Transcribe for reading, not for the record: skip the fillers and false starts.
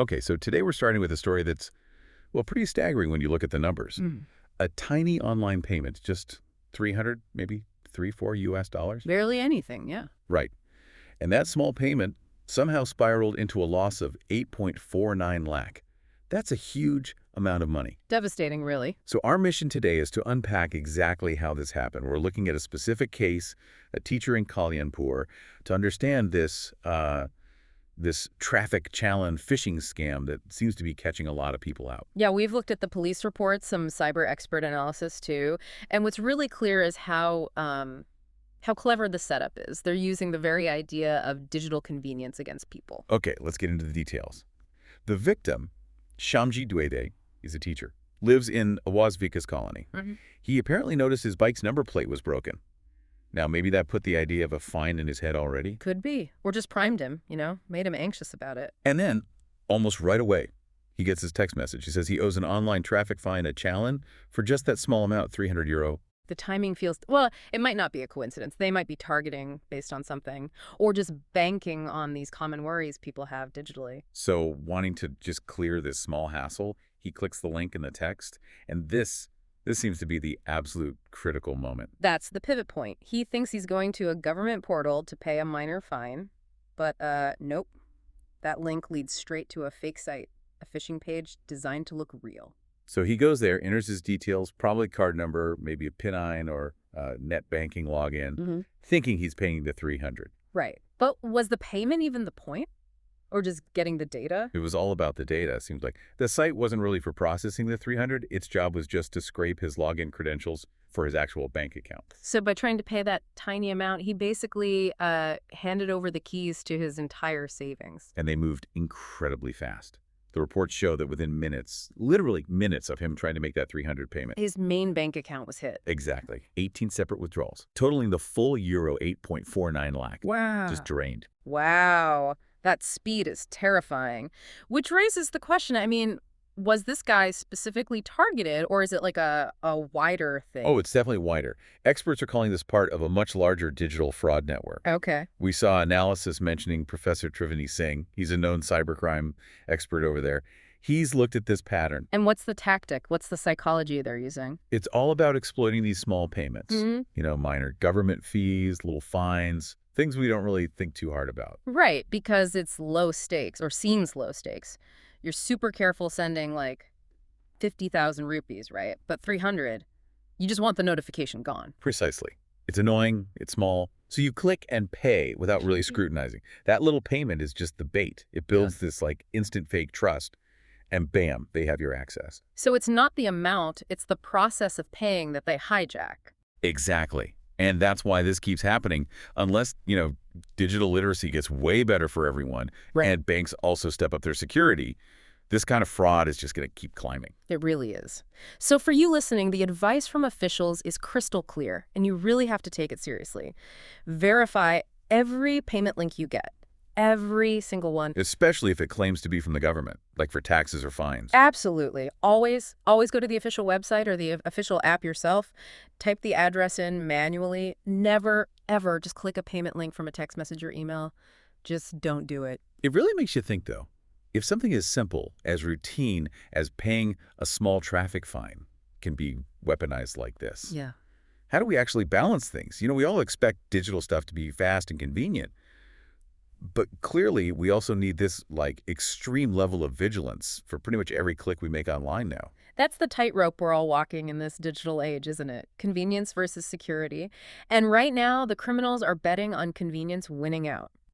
Okay, so today we're starting with a story that's, well, pretty staggering when you look at the numbers. A tiny online payment, just 300, maybe 4 US dollars? Barely anything, yeah. Right. And that small payment somehow spiraled into a loss of 8.49 lakh. That's a huge amount of money. Devastating, really. So our mission today is to unpack exactly how this happened. We're looking at a specific case, a teacher in Kalyanpur, to understand this traffic Challan phishing scam that seems to be catching a lot of people out. Yeah, we've looked at the police reports, some cyber expert analysis too, and what's really clear is how clever the setup is. They're using the very idea of digital convenience against people. Okay, let's get into the details. The victim, Shyamji Dwivedi, is a teacher, lives in Awas Vikas colony. He apparently noticed his bike's number plate was broken. Now, maybe that put the idea of a fine in his head already. Could be. Or just primed him, made him anxious about it. And then, almost right away, he gets his text message. He says he owes an online traffic fine at Challan for just that small amount, 300 euro. The timing feels, well, it might not be a coincidence. They might be targeting based on something or just banking on these common worries people have digitally. So wanting to just clear this small hassle, he clicks the link in the text, and this seems to be the absolute critical moment. That's the pivot point. He thinks he's going to a government portal to pay a minor fine, but nope. That link leads straight to a fake site, a phishing page designed to look real. So he goes there, enters his details, probably card number, maybe a PIN or net banking login, thinking he's paying the 300. Right. But was the payment even the point? Or just getting the data? It was all about the data, it seems like. The site wasn't really for processing the 300. Its job was just to scrape his login credentials for his actual bank account. So by trying to pay that tiny amount, he basically handed over the keys to his entire savings. And they moved incredibly fast. The reports show that within minutes, literally minutes of him trying to make that 300 payment, his main bank account was hit. Exactly. 18 separate withdrawals, totaling the full euro 8.49 lakh. Wow. Just drained. Wow. That speed is terrifying. Which raises the question, was this guy specifically targeted, or is it like a wider thing? Oh, it's definitely wider. Experts are calling this part of a much larger digital fraud network. Okay. We saw analysis mentioning Professor Dwivedi Singh. He's a known cybercrime expert over there. He's looked at this pattern. And what's the tactic? What's the psychology they're using? It's all about exploiting these small payments. Minor government fees, little fines, things we don't really think too hard about. Right, because it's low stakes, or seems low stakes. You're super careful sending, 50,000 rupees, right? But 300, you just want the notification gone. Precisely. It's annoying, it's small, so you click and pay without really scrutinizing. That little payment is just the bait. It builds this, instant fake trust, and bam, they have your access. So it's not the amount, it's the process of paying that they hijack. Exactly. And that's why this keeps happening unless, digital literacy gets way better for everyone and banks also step up their security. This kind of fraud is just going to keep climbing. It really is. So for you listening, the advice from officials is crystal clear, and you really have to take it seriously. Verify every payment link you get. Every single one. Especially if it claims to be from the government, like for taxes or fines. Absolutely. Always go to the official website or the official app yourself. Type the address in manually. Never, ever just click a payment link from a text message or email. Just don't do it. It really makes you think, though. If something as simple, as routine as paying a small traffic fine can be weaponized like this, how do we actually balance things? We all expect digital stuff to be fast and convenient. But clearly, we also need this, extreme level of vigilance for pretty much every click we make online now. That's the tightrope we're all walking in this digital age, isn't it? Convenience versus security. And right now, the criminals are betting on convenience winning out.